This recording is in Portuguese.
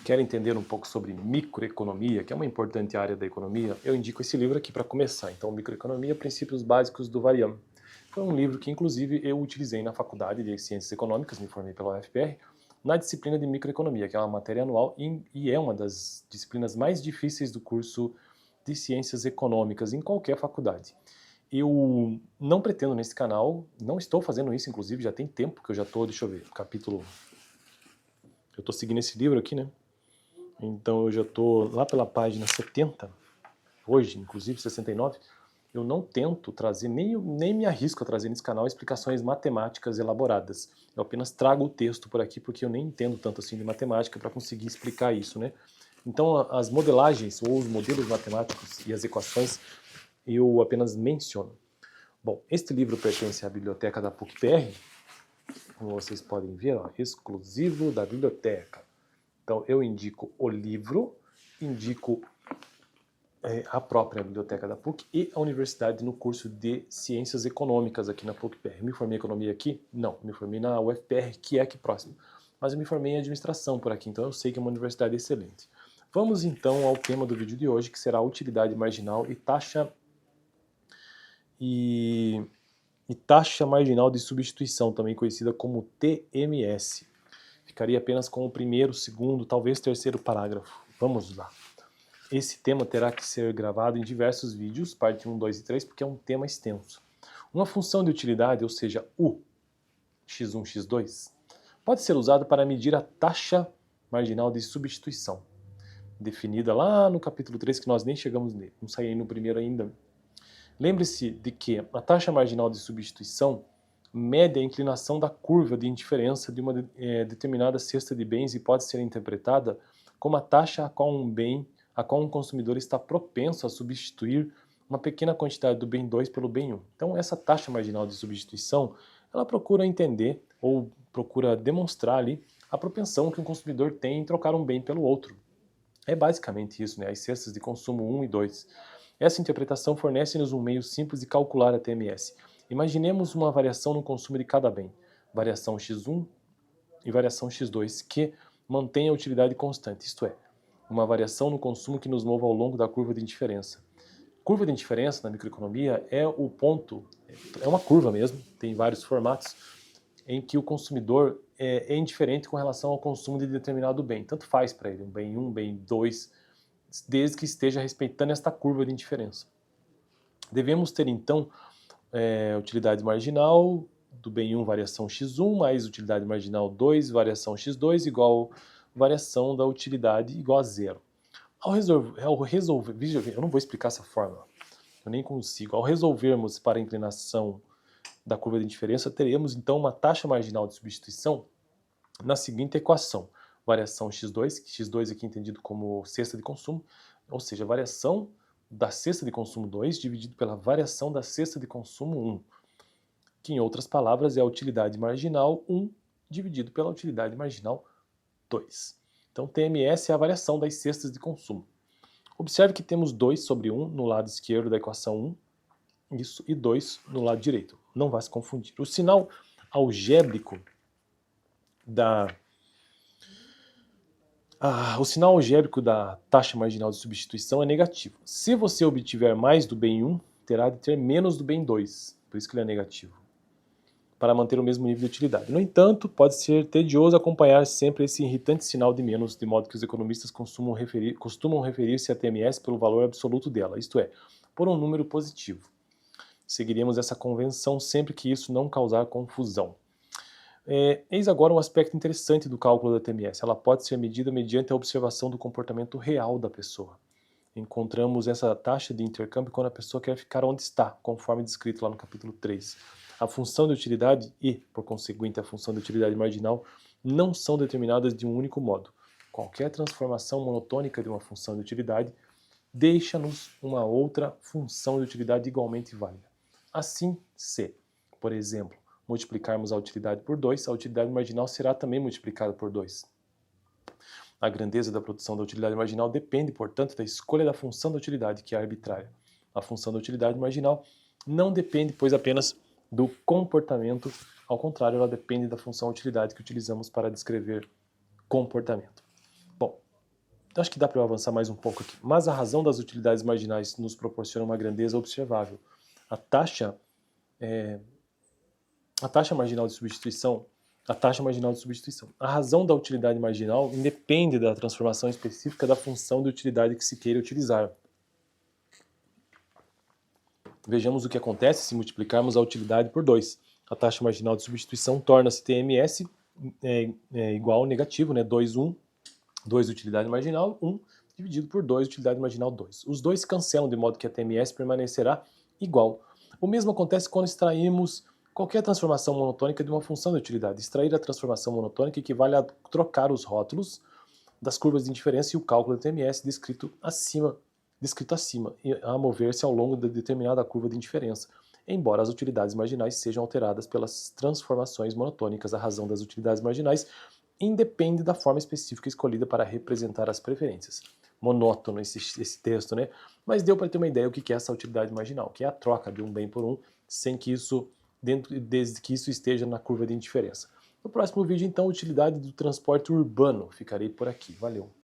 quer entender um pouco sobre microeconomia, que é uma importante área da economia, eu indico esse livro aqui para começar. Então, Microeconomia, Princípios Básicos do Varian. Foi um livro que, inclusive, eu utilizei na Faculdade de Ciências Econômicas, me formei pela UFPR, na disciplina de microeconomia, que é uma matéria anual e é uma das disciplinas mais difíceis do curso de Ciências Econômicas em qualquer faculdade. Eu não pretendo nesse canal, não estou fazendo isso, inclusive, já tem tempo que eu já estou, deixa eu ver, capítulo... Eu estou seguindo esse livro aqui, né? Então eu já estou lá pela página 70, hoje, inclusive 69, eu não tento trazer, nem me arrisco a trazer nesse canal explicações matemáticas elaboradas. Eu apenas trago o texto por aqui porque eu nem entendo tanto assim de matemática para conseguir explicar isso, né? Então as modelagens ou os modelos matemáticos e as equações eu apenas menciono. Bom, este livro pertence à biblioteca da PUC-PR, como vocês podem ver, ó, exclusivo da biblioteca. Então eu indico o livro, indico a própria biblioteca da PUC e a universidade no curso de Ciências Econômicas aqui na PUC-PR. Me formei em Economia aqui? Não, me formei na UFPR, que é aqui próximo. Mas eu me formei em Administração por aqui, então eu sei que é uma universidade excelente. Vamos então ao tema do vídeo de hoje, que será a utilidade marginal e taxa marginal de substituição, também conhecida como TMS. Ficaria apenas com o primeiro, segundo, talvez terceiro parágrafo. Vamos lá. Esse tema terá que ser gravado em diversos vídeos, parte 1, 2 e 3, porque é um tema extenso. Uma função de utilidade, ou seja, U, x1, x2, pode ser usado para medir a taxa marginal de substituição, definida lá no capítulo 3, que nós nem chegamos nele, não saí no primeiro ainda. Lembre-se de que a taxa marginal de substituição mede a inclinação da curva de indiferença de uma determinada cesta de bens e pode ser interpretada como a taxa a qual um consumidor está propenso a substituir uma pequena quantidade do bem 2 pelo bem 1. Então essa taxa marginal de substituição, ela procura entender ou procura demonstrar ali a propensão que um consumidor tem em trocar um bem pelo outro. É basicamente isso, né? As cestas de consumo 1 e 2. Essa interpretação fornece-nos um meio simples de calcular a TMS. Imaginemos uma variação no consumo de cada bem, variação x1 e variação x2, que mantém a utilidade constante, isto é, uma variação no consumo que nos mova ao longo da curva de indiferença. Curva de indiferença na microeconomia é o ponto, é uma curva mesmo, tem vários formatos, em que o consumidor é indiferente com relação ao consumo de determinado bem. Tanto faz para ele, um bem 1, bem 2, desde que esteja respeitando esta curva de indiferença. Devemos ter então utilidade marginal do bem 1 variação x1 mais utilidade marginal 2 variação x2 igual variação da utilidade igual a zero. Ao resolver, eu não vou explicar essa fórmula, eu nem consigo. Ao resolvermos para a inclinação da curva de indiferença, teremos então uma taxa marginal de substituição na seguinte equação. Variação x2, que x2 aqui é entendido como cesta de consumo, ou seja, a variação da cesta de consumo 2 dividido pela variação da cesta de consumo 1, que em outras palavras é a utilidade marginal 1 dividido pela utilidade marginal 2. Então TMS é a variação das cestas de consumo. Observe que temos 2 sobre 1 no lado esquerdo da equação 1, isso, e 2 no lado direito. Não vai se confundir. O sinal algébrico da taxa marginal de substituição é negativo. Se você obtiver mais do bem 1, terá de ter menos do bem 2, por isso que ele é negativo, para manter o mesmo nível de utilidade. No entanto, pode ser tedioso acompanhar sempre esse irritante sinal de menos, de modo que os economistas costumam referir-se a TMS pelo valor absoluto dela, isto é, por um número positivo. Seguiremos essa convenção sempre que isso não causar confusão. Eis agora um aspecto interessante do cálculo da TMS. Ela pode ser medida mediante a observação do comportamento real da pessoa. Encontramos essa taxa de intercâmbio quando a pessoa quer ficar onde está, conforme descrito lá no capítulo 3. A função de utilidade e, por conseguinte, a função de utilidade marginal não são determinadas de um único modo. Qualquer transformação monotônica de uma função de utilidade deixa-nos uma outra função de utilidade igualmente válida. Assim, se, por exemplo, multiplicarmos a utilidade por 2, a utilidade marginal será também multiplicada por 2. A grandeza da produção da utilidade marginal depende, portanto, da escolha da função da utilidade, que é arbitrária. A função da utilidade marginal não depende, pois, apenas do comportamento, ao contrário, ela depende da função utilidade que utilizamos para descrever comportamento. Bom, acho que dá para eu avançar mais um pouco aqui. Mas a razão das utilidades marginais nos proporciona uma grandeza observável. A taxa marginal de substituição, a razão da utilidade marginal independe da transformação específica da função de utilidade que se queira utilizar. Vejamos o que acontece se multiplicarmos a utilidade por 2. A taxa marginal de substituição torna-se TMS igual ao negativo, né? 2, 1, 2 utilidade marginal, 1 dividido por 2 utilidade marginal 2. Os dois se cancelam de modo que a TMS permanecerá igual. O mesmo acontece quando extraímos qualquer transformação monotônica de uma função de utilidade. Extrair a transformação monotônica equivale a trocar os rótulos das curvas de indiferença e o cálculo da TMS descrito acima, a mover-se ao longo de determinada curva de indiferença. Embora as utilidades marginais sejam alteradas pelas transformações monotônicas, a razão das utilidades marginais independe da forma específica escolhida para representar as preferências. Monótono esse texto, né? Mas deu para ter uma ideia do que é essa utilidade marginal, que é a troca de um bem por um, sem que isso, desde que isso esteja na curva de indiferença. No próximo vídeo, então, utilidade do transporte urbano. Ficarei por aqui. Valeu!